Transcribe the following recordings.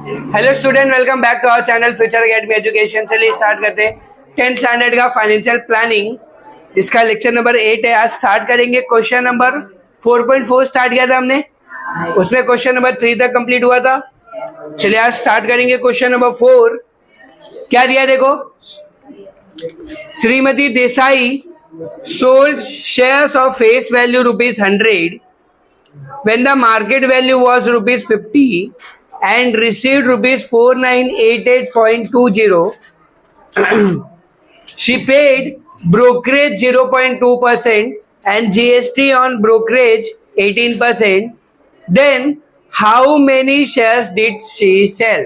Hello student, welcome back to our channel future academy education. चलिए start करते हैं 10th standard का financial planning, जिसका लेक्चर नंबर 8 है। आज स्टार्ट करेंगे क्वेश्चन नंबर 4.4 स्टार्ट किया था हमने, उसमें क्वेश्चन नंबर 3 तक कंप्लीट हुआ था। चलिए आज स्टार्ट करेंगे क्वेश्चन नंबर 4। क्या दिया देखो, Shrimati Desai sold shares of face value ₹100 when the market value was ₹50 and received ₹4988.20. She paid brokerage 0.2% and GST on brokerage 18%. Then how many shares did she sell?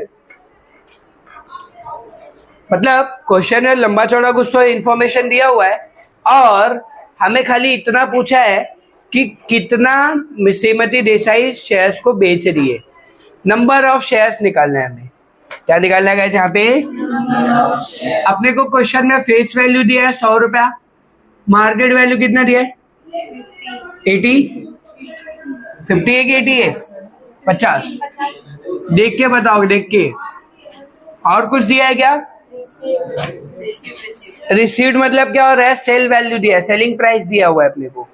मतलब क्वेश्चन में लंबा चौड़ा कुछ तो इंफॉर्मेशन दिया हुआ है और हमें खाली इतना पूछा है कि कितना श्रीमती देसाई शेयर्स को बेच रही है। नंबर ऑफ शेयर्स निकालना है हमें। क्या निकालना है यहाँ पे? अपने को क्वेश्चन में फेस वैल्यू दिया है 100 रुपया, मार्केट वैल्यू कितना दिया है? 80 50 है कि 80 है? 50। देख के बताओ, देख के। और कुछ दिया है क्या? रिसीव्ड मतलब क्या हो रहा है? सेल वैल्यू दिया है, सेलिंग प्राइस दिया हुआ है अपने को।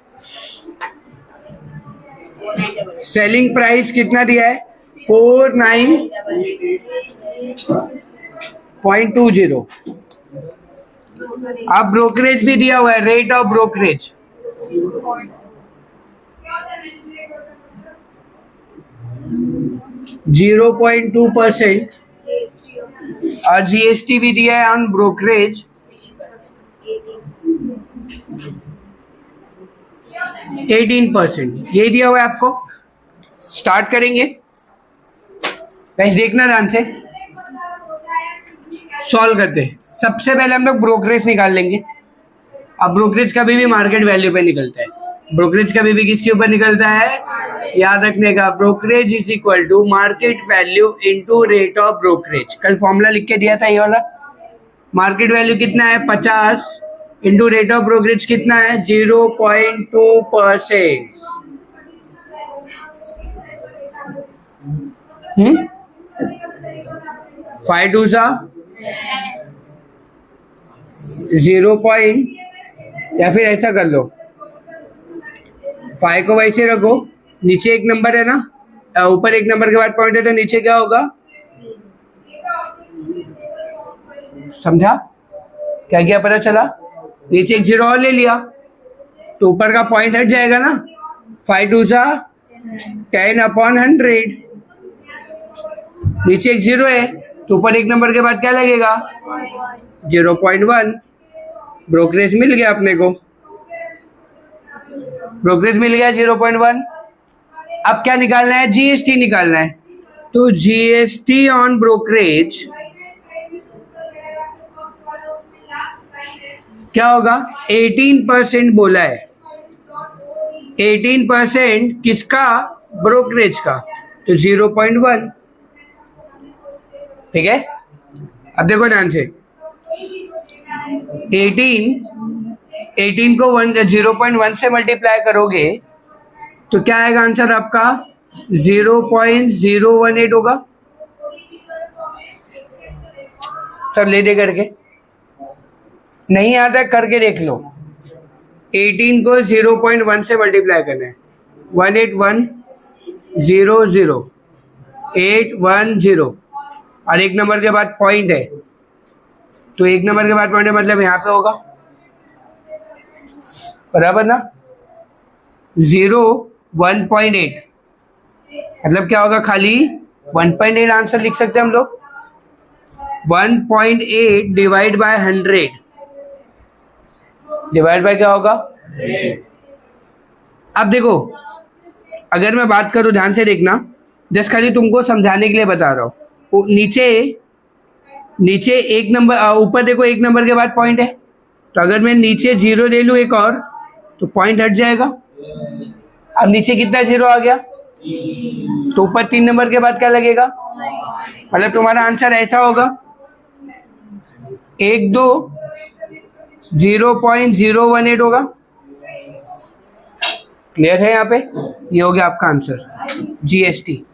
सेलिंग प्राइस कितना दिया है? 49.20। अब ब्रोकरेज भी दिया हुआ है, रेट ऑफ ब्रोकरेज 0.2% और जीएसटी भी दिया है ऑन ब्रोकरेज 18%। ये दिया हुआ है आपको। स्टार्ट करेंगे, गाइस देखना ध्यान से, सॉल्व करते हैं। सबसे पहले हम लोग ब्रोकरेज निकाल लेंगे। अब ब्रोकरेज कभी भी मार्केट वैल्यू पे निकलता है। ब्रोकरेज कभी भी किसके ऊपर निकलता है? याद रखने का, brokerage is equal to market value into rate of brokerage. कल फॉर्मूला लिख के दिया था ये वाला। मार्केट वैल्यू कितना है? 50 इंटू रेट ऑफ ब्रोकरेज कितना है? 0.2%। 5 2 0 या फिर ऐसा कर लो, 5 को वैसे रखो, नीचे एक नंबर है ना, ऊपर एक नंबर के बाद पॉइंट है तो नीचे क्या होगा? समझा क्या? क्या पता चला? नीचे एक 0 और ले लिया तो ऊपर का पॉइंट हट जाएगा ना। 5 2 10/100। नीचे एक 0 है तो ऊपर एक नंबर के बाद क्या लगेगा? 0.1। ब्रोकरेज मिल गया अपने को, ब्रोकरेज मिल गया 0.1। अब क्या निकालना है? जीएसटी निकालना है। तो जीएसटी ऑन ब्रोकरेज क्या होगा? 18% बोला है। 18% किसका? ब्रोकरेज का, तो 0.1। ठीक है। अब देखो ध्यान से, 18 को 0.1 से मल्टीप्लाई करोगे तो क्या आएगा आंसर आपका? 0.018 होगा। सब ले दे करके, नहीं आता करके देख लो। 18 को 0.1 से मल्टीप्लाई करना है, 18100,810 और एक नंबर के बाद पॉइंट है, तो एक नंबर के बाद पॉइंट है मतलब यहाँ पे होगा, बराबर ना। 1.8 मतलब क्या होगा? खाली 1.8 आंसर लिख सकते हैं हम लोग। 1.8 डिवाइड बाय 100 डिवाइड बाय क्या होगा? अब देखो, अगर मैं बात करूं, ध्यान से देखना, जस्ट खाली तुमको समझाने के लिए बता रहा हूं। नीचे एक नंबर, ऊपर देखो एक नंबर के बाद पॉइंट है, तो अगर मैं नीचे 0 ले लूं एक और तो पॉइंट हट जाएगा। अब नीचे कितना 0 आ गया तो ऊपर 3 नंबर के बाद क्या लगेगा? मतलब तुम्हारा आंसर ऐसा होगा 1 2 0.018 होगा। क्लियर है यहाँ पे? ये हो गया आपका आंसर, जीएसटी।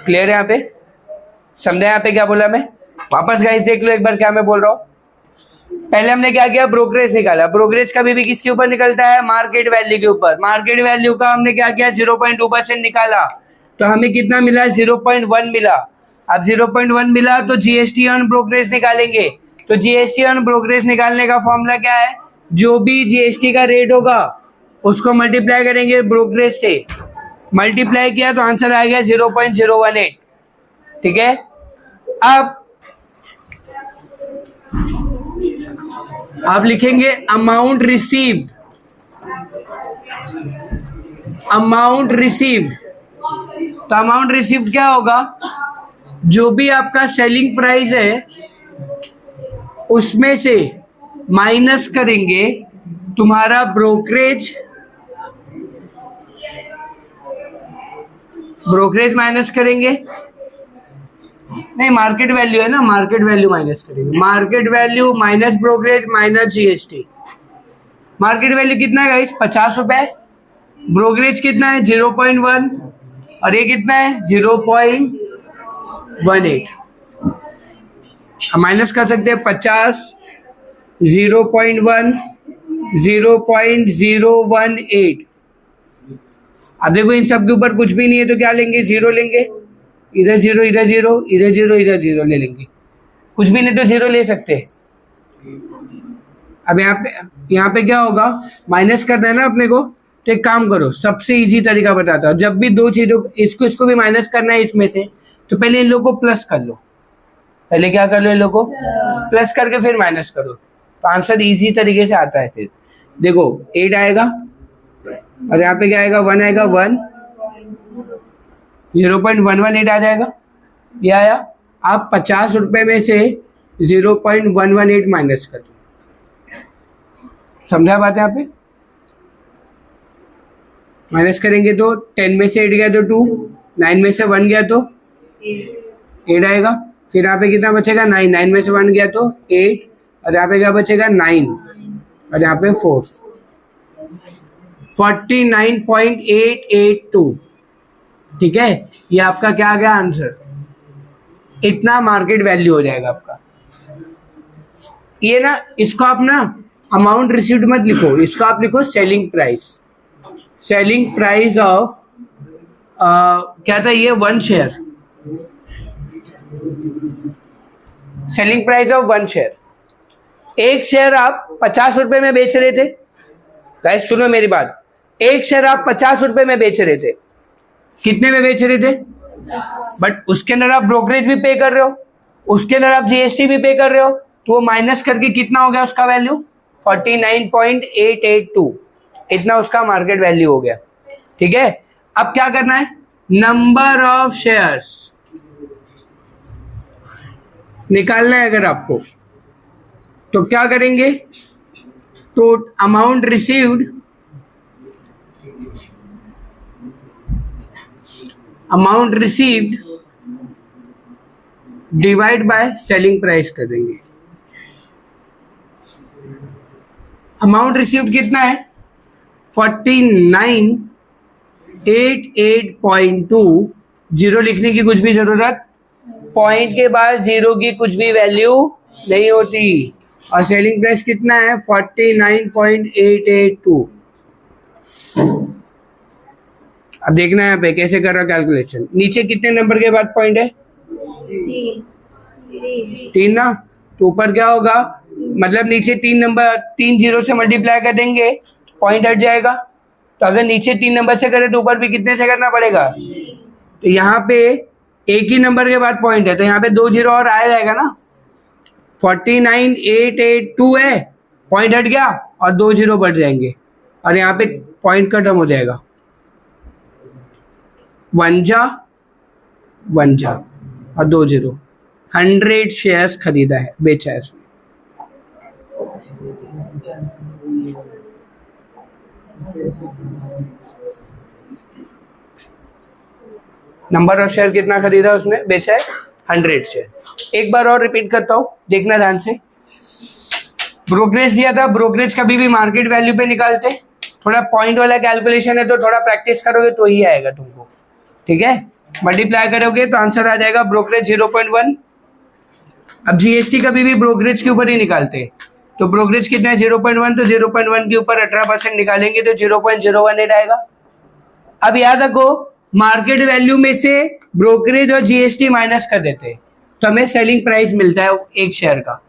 क्लियर है यहाँ पे? समझे यहाँ पे क्या बोला मैं? वापस गाइस देख लो एक बार क्या मैं बोल रहा हूँ। पहले हमने क्या किया, ब्रोकरेज निकाला। ब्रोकरेज कभी भी किसके ऊपर निकलता है? मार्केट वैल्यू के ऊपर। मार्केट वैल्यू का हमने क्या किया, 0.2% निकाला, तो हमें कितना मिला? 0.1 मिला। अब 0.1 मिला तो जीएसटी ऑन ब्रोकरेज निकालेंगे। तो जीएसटी ऑन ब्रोकरेज निकालने का फॉर्मूला क्या है? जो भी जीएसटी का रेट होगा उसको मल्टीप्लाई करेंगे ब्रोकरेज से। मल्टीप्लाई किया तो आंसर आ गया 0.018। ठीक है, अब आप लिखेंगे अमाउंट रिसीव्ड। अमाउंट रिसीव्ड, तो अमाउंट रिसीव्ड क्या होगा? जो भी आपका सेलिंग प्राइस है उसमें से माइनस करेंगे तुम्हारा ब्रोकरेज। ब्रोकरेज माइनस करेंगे, नहीं मार्केट वैल्यू है ना, मार्केट वैल्यू माइनस करेंगे। Market value minus brokerage minus GST. Market value कितना है गाइस? 50 रुपए। ब्रोकरेज कितना है? 0.1, और ये कितना है? 0.18। हम माइनस कर सकते हैं 50, 0.1, 0.018। अब देखो इन सब के ऊपर कुछ भी नहीं है तो क्या लेंगे? जीरो लेंगे। इधर जीरो, इधर जीरो, इधर जीरो, इधर जीरो ले लेंगे। कुछ भी नहीं तो जीरो ले सकते। अब यहाँ पे क्या होगा? माइनस करना है ना अपने को, तो एक काम करो, सबसे इजी तरीका बताता हूँ। जब भी दो चीजों इसको भी माइनस करना है इसमें से, तो पहले इन लोगों को प्लस कर लो। पहले क्या कर लो? इन लोगों को प्लस करके फिर माइनस करो, तो आंसर इजी तरीके से आता है। फिर देखो 8 आएगा, और यहाँ पे क्या आएगा? 1 आएगा। 1 0.118 आ जाएगा। ये आया। आप 50 रुपए में से 0.118 माइनस कर दो। समझा बात है? यहाँ पे माइनस करेंगे तो 10 में से 8 गया तो 2, 9 में से 1 गया तो 8 आएगा। फिर यहाँ पे कितना बचेगा? 9, 9 में से 1 गया तो 8, और यहाँ पे क्या बचेगा? 9, और यहाँ पे 4। 49.882। ठीक है, ये आपका क्या आ गया आंसर? इतना मार्केट वैल्यू हो जाएगा आपका। ये ना, इसको आप ना अमाउंट रिसीव्ड मत लिखो, इसको आप लिखो selling price. Selling price of क्या था ये? 1 share. Selling price of 1 share. एक शेयर आप 50 रुपए में बेच रहे थे। गाइस सुनो मेरी बात, एक शेयर आप 50 रुपए में बेच रहे थे। कितने में बेच रहे थे? बट उसके अंदर आप ब्रोकरेज भी पे कर रहे हो, उसके अंदर आप जीएसटी भी पे कर रहे हो, तो वो माइनस करके कितना हो गया उसका वैल्यू? 49.882। इतना उसका मार्केट वैल्यू हो गया। ठीक है, अब क्या करना है? नंबर ऑफ शेयर्स निकालना है अगर आपको, तो क्या करेंगे? तो amount received, amount received divide by selling price कर देंगे। अमाउंट रिसीव्ड कितना है? 4988.2। जीरो लिखने की कुछ भी जरूरत, पॉइंट के बाद जीरो की कुछ भी वैल्यू नहीं होती। और सेलिंग प्राइस कितना है? 49.882। अब देखना है यहाँ पे कैसे कर रहा कैलकुलेशन। नीचे कितने नंबर के बाद पॉइंट है? 3 ना, तो ऊपर क्या होगा? मतलब नीचे 3 नंबर, 3 जीरो से मल्टीप्लाई कर देंगे, पॉइंट हट जाएगा। तो अगर नीचे 3 नंबर से करें तो ऊपर भी कितने से करना पड़ेगा? तो यहाँ पे एक ही नंबर के बाद पॉइंट है, तो यहाँ पे 2 जीरो और आ जाएगा ना। 49,882 है, पॉइंट हट गया और 2 जीरो बढ़ जाएंगे, और यहाँ पे पॉइंट खत्म हो जाएगा। 1 जा 1 जा और 2 जीरो। 100 शेयर्स खरीदा है, बेचा है उसने। नंबर ऑफ शेयर कितना खरीदा उसने? बेचा है 100 शेयर। एक बार और रिपीट करता हूं, देखना ध्यान से। ब्रोकरेज दिया था, ब्रोकरेज कभी भी मार्केट वैल्यू पे निकालते। थोड़ा पॉइंट वाला कैलकुलेशन है तो थोड़ा प्रैक्टिस करोगे तो ही आएगा तुमको। ठीक है, मल्टीप्लाई करोगे तो आंसर आ जाएगा ब्रोकरेज 0.1। अब जीएसटी कभी भी ब्रोकरेज के ऊपर ही निकालते हैं, तो ब्रोकरेज कितना है 0.1, तो 0.1 के ऊपर 18% निकालेंगे तो 0.018 आएगा। अब याद रखो मार्केट वैल्यू में से ब्रोकरेज और जीएसटी माइनस कर देते हैं तो हमें सेलिंग प्राइस मिलता है एक शेयर का,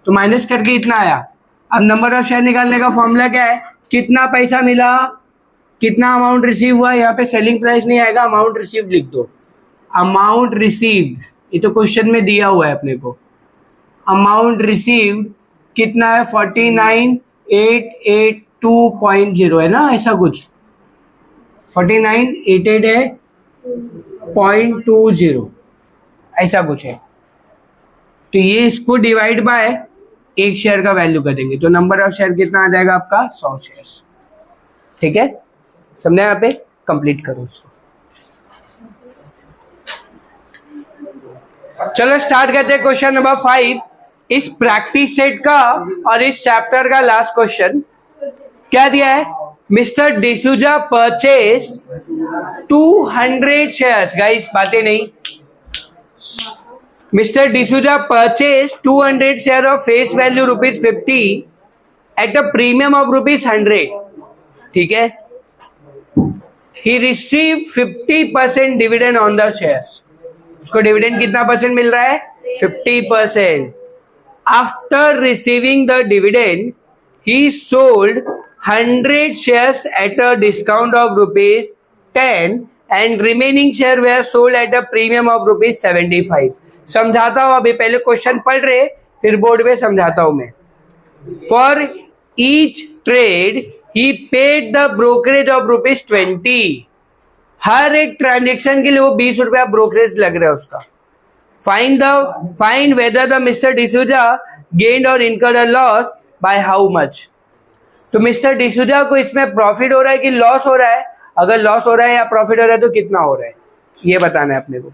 तो माइनस करके इतना आया। अब नंबर ऑफ शेयर निकालने का फॉर्मूला क्या है, कितना पैसा मिला, कितना अमाउंट रिसीव हुआ। यहाँ पे सेलिंग प्राइस नहीं आएगा, अमाउंट रिसीव लिख दो। अमाउंट रिसीव्ड, ये तो क्वेश्चन में दिया हुआ है अपने को। अमाउंट रिसीव्ड कितना है 49,882.0 है ना, ऐसा कुछ 49,888 है 0.20 ऐसा कुछ है। तो ये इसको डिवाइड बाय एक शेयर का वैल्यू कर देंगे तो नंबर ऑफ शेयर कितना आ जाएगा आपका 100 शेयर। ठीक है, समझे? यहाँ पे कंप्लीट करो उसको। चलो स्टार्ट करते हैं क्वेश्चन नंबर 5। इस प्रैक्टिस सेट का और इस चैप्टर का लास्ट क्वेश्चन क्या दिया है, mister D'Souza purchase 200 shares. Guys बातें नहीं, mister D'Souza purchase 200 share of face value ₹50 at a premium of ₹100। ठीक है, he receive 50% dividend on the shares. उसको डिविडेंड कितना परसेंट मिल रहा है 50%। After receiving the dividend he sold 100 shares at a discount of ₹10 and remaining share were sold at a premium of ₹75। समझाता हूं, अभी पहले क्वेश्चन पढ़ रहे फिर बोर्ड में समझाता हूं मैं। For each trade he paid the brokerage of ₹20। हर एक ट्रांजेक्शन के लिए वो 20 रुपया ब्रोकरेज लग रहा है उसका। Find whether the mister D'Souza gained or incurred a loss by how much. तो मिस्टर डिसूजा को इसमें प्रॉफिट हो रहा है कि लॉस हो रहा है, अगर लॉस हो रहा है या प्रॉफिट हो रहा है तो कितना हो रहा है ये बताना है अपने को।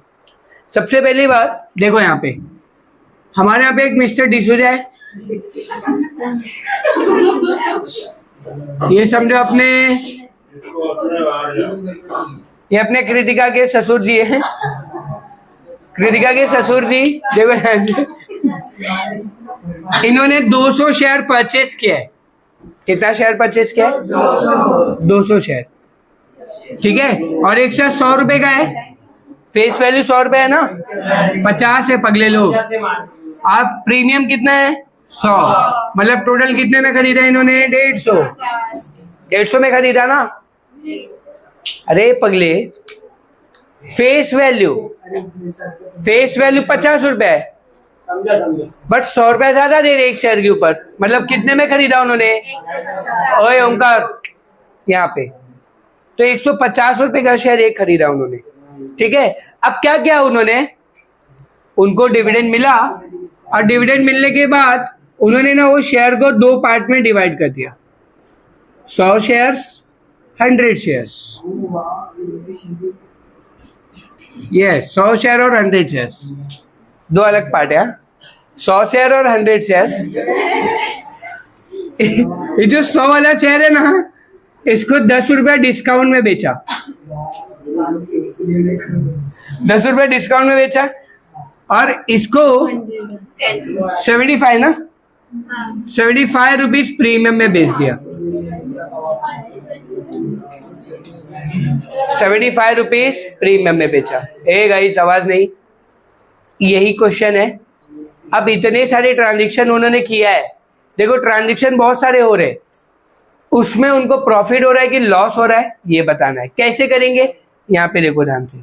सबसे पहली बात देखो, यहाँ पे हमारे यहाँ पे एक मिस्टर डिसूजा है, ये समझो अपने, ये अपने कृतिका के ससुर जी हैं। कृतिका के ससुर जी देखो, इन्होंने 200 शेयर परचेज किया है। कितना शेयर परचेज किया है 200 शेयर। ठीक है, और एक शेयर 100 रुपए का है, फेस वैल्यू 100 रुपए है ना, 50 है पगले लोग। आप प्रीमियम कितना है 100, मतलब टोटल कितने में खरीदा इन्होंने 150 में खरीदा ना। अरे पगले, फेस वैल्यू 50 रुपए है बट 100 रुपया ज्यादा दे रहे एक शेयर के ऊपर, मतलब कितने में खरीदा उन्होंने, ओए ओंकार यहाँ पे, तो 150 रुपए का शेयर एक खरीदा उन्होंने। ठीक है, अब क्या किया उन्होंने, उनको डिविडेंड मिला और डिविडेंड मिलने के बाद उन्होंने ना वो शेयर को 2 पार्ट में डिवाइड कर दिया, 100 शेयर्स 100 शेयर्स। यस, 100 शेयर और 100 शेयर्स, 2 अलग पार्ट है। 100 शेयर और 100 शेयर्स। ये जो 100 वाला शेयर है ना, इसको 10 रुपया डिस्काउंट में बेचा, 10 रुपया डिस्काउंट में बेचा, और इसको 75 ना, 75 रुपीज प्रीमियम में बेच दिया। 75 रुपीज प्रीमियम में बेचा। ए गाइस आवाज नहीं, यही क्वेश्चन है। अब इतने सारे ट्रांजैक्शन उन्होंने किया है, देखो ट्रांजैक्शन बहुत सारे हो रहे, उसमें उनको प्रॉफिट हो रहा है कि लॉस हो रहा है ये बताना है। कैसे करेंगे, यहाँ पे देखो ध्यान से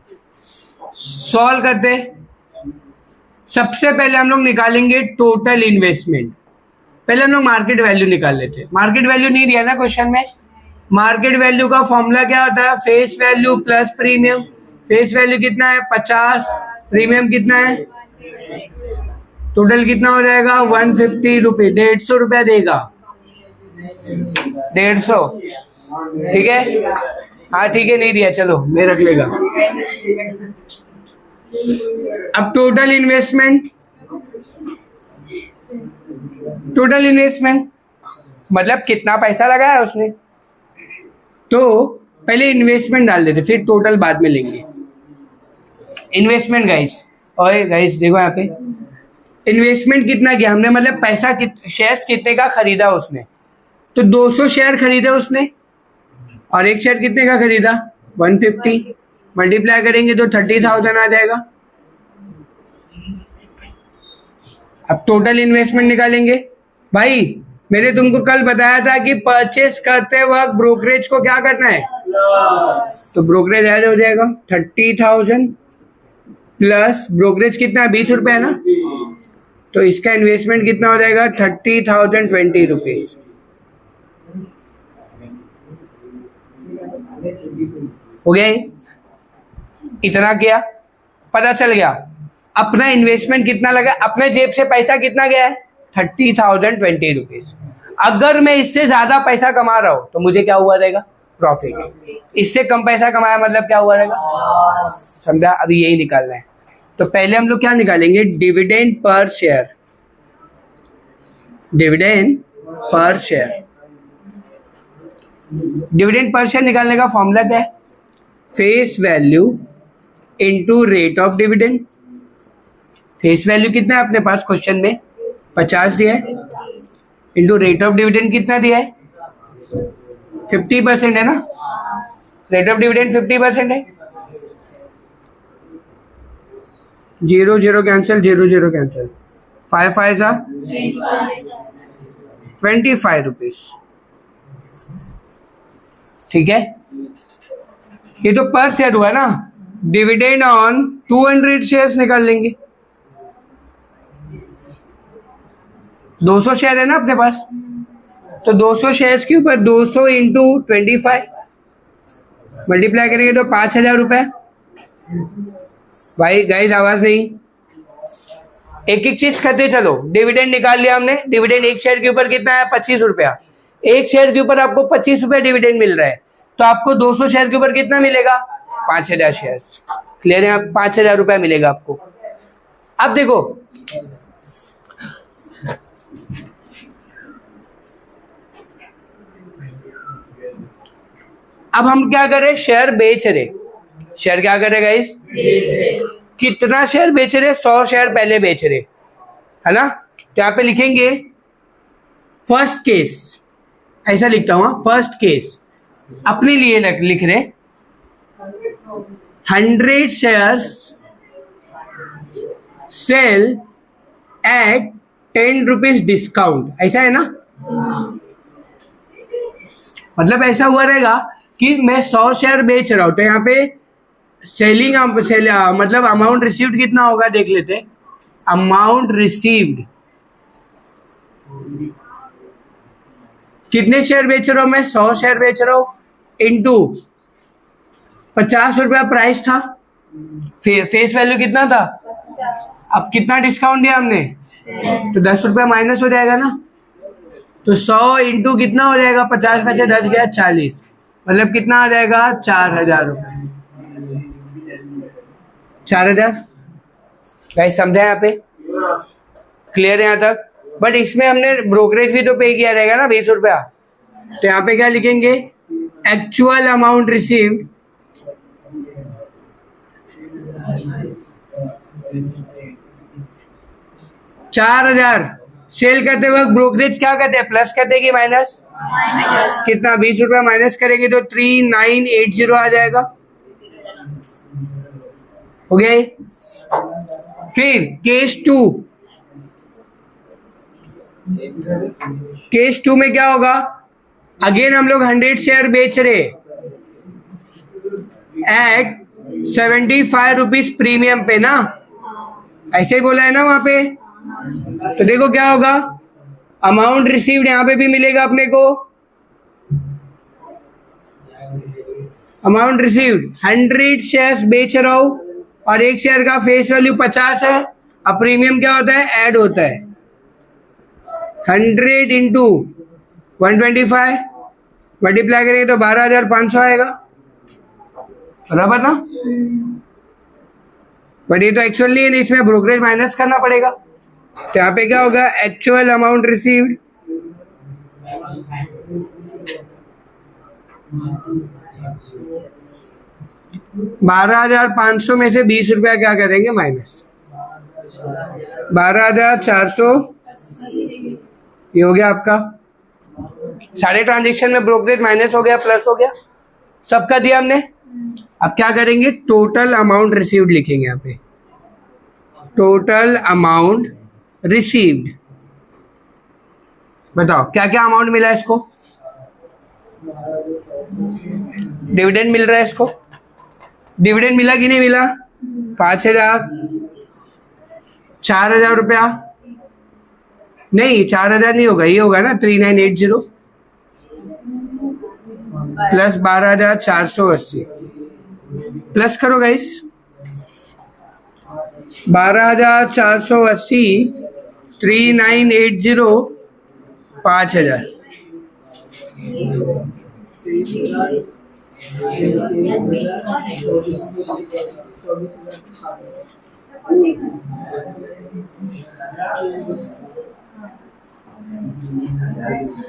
सॉल्व करते हैं। सबसे पहले हम लोग निकालेंगे टोटल इन्वेस्टमेंट। पहले हम लोग मार्केट वैल्यू निकाल लेते हैं। मार्केट वैल्यू नहीं दिया ना क्वेश्चन में। मार्केट वैल्यू का फॉर्मूला क्या होता है, face value plus premium. Face value कितना है 50, प्रीमियम कितना है, टोटल कितना हो जाएगा 150 रुपये, 150 रुपया देगा, 150। ठीक है, हाँ ठीक है, नहीं दिया चलो मैं रख लेगा। अब टोटल इन्वेस्टमेंट, टोटल इन्वेस्टमेंट मतलब कितना पैसा लगाया उसने, तो पहले इन्वेस्टमेंट डाल देते फिर टोटल बाद में लेंगे। इन्वेस्टमेंट गाइस, और गाइस देखो यहाँ पे इन्वेस्टमेंट कितना किया हमने, मतलब पैसा शेयर्स कितने का खरीदा उसने, तो 200 शेयर खरीदे उसने, और एक शेयर कितने का खरीदा 150, मल्टीप्लाई करेंगे तो 30,000 आ जाएगा। अब टोटल इन्वेस्टमेंट निकालेंगे। भाई मैंने तुमको कल बताया था कि परचेस करते वक्त ब्रोकरेज को क्या करना है, तो ब्रोकरेज ऐड हो जाएगा 30,000 प्लस ब्रोकरेज कितना है 20 रुपए है ना, तो इसका इन्वेस्टमेंट कितना हो जाएगा 30,020 रुपीज। हो गया, इतना किया, पता चल गया अपना इन्वेस्टमेंट कितना लगा, अपने जेब से पैसा कितना गया है 30,020 रुपीज। अगर मैं इससे ज्यादा पैसा कमा रहा हूं तो मुझे क्या हुआ रहेगा, प्रॉफिट। इससे कम पैसा कमाया मतलब क्या हुआ रहेगा, समझा। अभी यही निकालना है, तो पहले हम लोग क्या निकालेंगे, dividend per share. Dividend per share, dividend per share निकालने का फॉर्मूला क्या है, face value into rate of dividend. Face value कितना है अपने पास क्वेश्चन में 50 दिया है, इंटू रेट ऑफ डिविडेंड कितना दिया है 50% है ना, रेट ऑफ डिविडेंड 50% है। 0 0 कैंसिल, 0 0 कैंसिल, 5 5 25 रुपीज। ठीक है, ये तो पर शेयर हुआ ना, डिविडेंड ऑन 200 शेयर्स निकाल लेंगे। 200 शेयर है ना अपने पास, तो 200 शेयर्स के ऊपर 200 इंटू 25 मल्टीप्लाई करेंगे तो 5,000 रुपए। भाई गाइस आवाज नहीं, एक एक चीज करते चलो। डिविडेंड निकाल लिया हमने, डिविडेंड एक शेयर के ऊपर कितना है 25 रुपया, एक शेयर के ऊपर आपको 25 रुपया डिविडेंड मिल रहा है, तो आपको 200 शेयर के ऊपर कितना मिलेगा 5,000 शेयर्स। क्लियर है, 5,000 रुपया मिलेगा आपको। अब देखो अब हम क्या कर रहे, शेयर बेच रहे, शेयर क्या कर रहे गाइस, कितना शेयर बेच रहे, 100 शेयर पहले बेच रहे है ना। तो यहाँ पे लिखेंगे फर्स्ट केस, ऐसा लिखता हूं, फर्स्ट केस अपने लिए लिख रहे 100 shares sell at 10 rupees discount, ऐसा है ना। मतलब ऐसा हुआ रहेगा कि मैं 100 शेयर बेच रहा हूं, तो यहाँ पे सेलिंग मतलब अमाउंट रिसीव्ड कितना होगा देख लेते। अमाउंट रिसीव्ड, कितने शेयर बेच रहा हूं मैं, 100 शेयर बेच रहा हूं, इंटू 50 रुपया प्राइस था, फेस वैल्यू कितना था, अब कितना डिस्काउंट दिया हमने, तो 10 रुपया माइनस हो जाएगा ना, तो 100 इंटू कितना हो जाएगा, 50 में से 10 गया 40, मतलब कितना आ जाएगा 4,000 रुपये। 4,000 गाइस समझे यहाँ पे, क्लियर है यहाँ तक। बट इसमें हमने ब्रोकरेज भी तो पे किया रहेगा ना 20 रुपया, तो यहाँ पे क्या लिखेंगे, एक्चुअल अमाउंट रिसीव्ड $4,000, सेल करते वक्त ब्रोकरेज क्या करते हैं, प्लस करते हैं कि माइनस, कितना 20 रुपया माइनस करेंगे तो 3980 आ जाएगा। हो गया। फिर केस 2, केस 2 में क्या होगा, अगेन हम लोग 100 शेयर बेच रहे एट 75 रुपीज प्रीमियम पे ना, ऐसे ही बोला है ना वहां पे। तो देखो क्या होगा, अमाउंट रिसीव्ड यहां पे भी मिलेगा अपने को, अमाउंट रिसीव्ड 100 शेयर्स बेच रहा हूं और एक शेयर का फेस वैल्यू 50 है, अब प्रीमियम क्या होता है, ऐड होता है 100 इंटू 125 मल्टीप्लाई करेंगे तो 12,500 आएगा, बराबर ना। बट ये तो एक्चुअल नहीं है, इसमें ब्रोकरेज माइनस करना पड़ेगा, तो यहाँ पे क्या होगा, एक्चुअल अमाउंट रिसीव्ड 12,500 में से 20 रुपया क्या करेंगे माइनस, 12,400 ये हो गया आपका। सारे ट्रांजेक्शन में ब्रोकरेज माइनस हो गया प्लस हो गया, सबका दिया हमने। अब क्या करेंगे, टोटल अमाउंट रिसीव्ड लिखेंगे यहाँ पे, टोटल अमाउंट रिसीव्ड। बताओ क्या क्या अमाउंट मिला इसको, डिविडेंड मिल रहा है इसको, डिविडेंड मिला कि नहीं मिला, 5,000, 4,000 रुपया नहीं, 4,000 नहीं होगा, ये होगा ना 3980 प्लस 12,480 प्लस करो गाइस, 12,480 3980 5,000।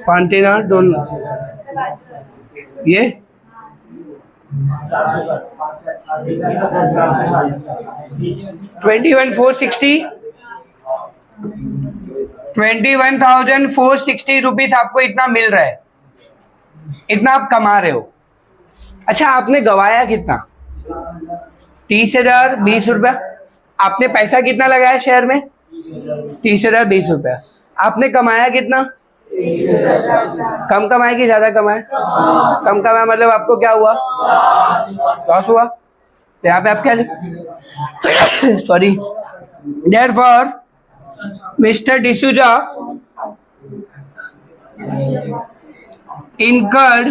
पांटेना दोनों ये 21,460 रुपीज आपको इतना मिल रहा है, इतना आप कमा रहे हो। अच्छा आपने गवाया कितना, 30,000 20 रुपया। आपने पैसा कितना लगाया शेयर में, 30,000 20 रुपया। आपने कमाया कितना, कम कमाए कि ज्यादा कमाए, कम कमाया, मतलब आपको क्या हुआ, लॉस हुआ। तो यहाँ पे आप क्या लिख sorry, therefore mister D'Souza incurred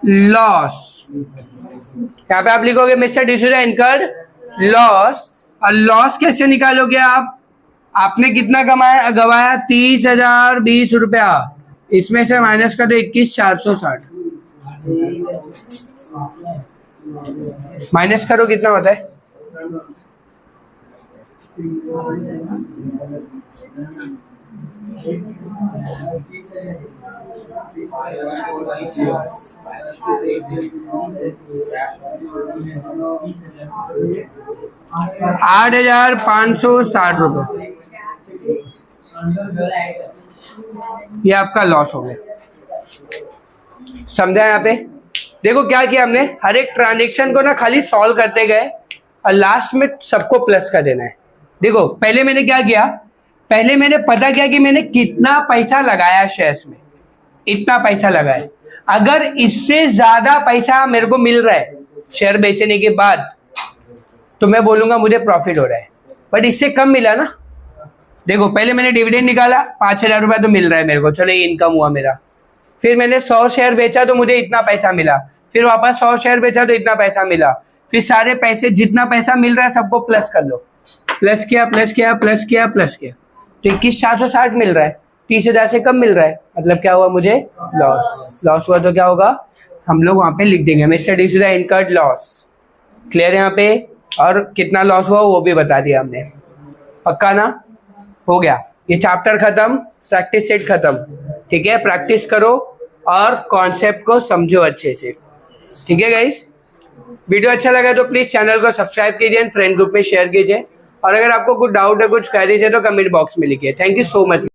loss. यहाँ पे आप लिखोगे मिस्टर डिसूजा incurred लॉस। और लॉस कैसे निकालोगे आप, आपने कितना कमाया, गवाया 30,000 20 रुपया, इसमें से माइनस कर दो 21,460, माइनस करो कितना होता है, ₹8,560 ये आपका लॉस हो गया। समझा यहाँ पे, देखो क्या किया हमने, हर एक ट्रांजेक्शन को ना खाली सॉल्व करते गए और लास्ट में सबको प्लस कर देना है। देखो पहले मैंने क्या किया, पहले मैंने पता किया कि मैंने कितना पैसा लगाया शेयर्स में, इतना पैसा लगाया। अगर इससे ज्यादा पैसा मेरे को मिल रहा है शेयर बेचने के बाद तो मैं बोलूंगा मुझे प्रॉफिट हो रहा है, बट इससे कम मिला ना। देखो पहले मैंने डिविडेंड निकाला, 5,000 रुपया तो मिल रहा है मेरे को, चलो ये इनकम हुआ मेरा। फिर मैंने 100 शेयर बेचा तो मुझे इतना पैसा मिला, फिर वापस 100 शेयर बेचा तो इतना पैसा मिला। फिर सारे पैसे जितना पैसा मिल रहा है सबको प्लस कर लो, प्लस किया प्लस किया प्लस किया प्लस किया, तो 21,460 मिल रहा है, 30,000 से कम मिल रहा है, मतलब क्या हुआ, मुझे लॉस। लॉस हुआ तो क्या होगा, हम लोग वहां पे लिख देंगे mister D'Souza incurred loss. Clear है यहाँ पे, और कितना लॉस हुआ वो भी बता दिया हमने, पक्का ना, हो गया। ये चैप्टर खत्म, प्रैक्टिस सेट खत्म, ठीक है। प्रैक्टिस करो और कॉन्सेप्ट को समझो अच्छे से, ठीक है गाइस। वीडियो अच्छा लगा तो प्लीज चैनल को सब्सक्राइब कीजिए एंड फ्रेंड ग्रुप में शेयर कीजिए, और अगर आपको कुछ डाउट है, कुछ क्वेरीज है तो कमेंट बॉक्स में लिखिए। Thank you so much.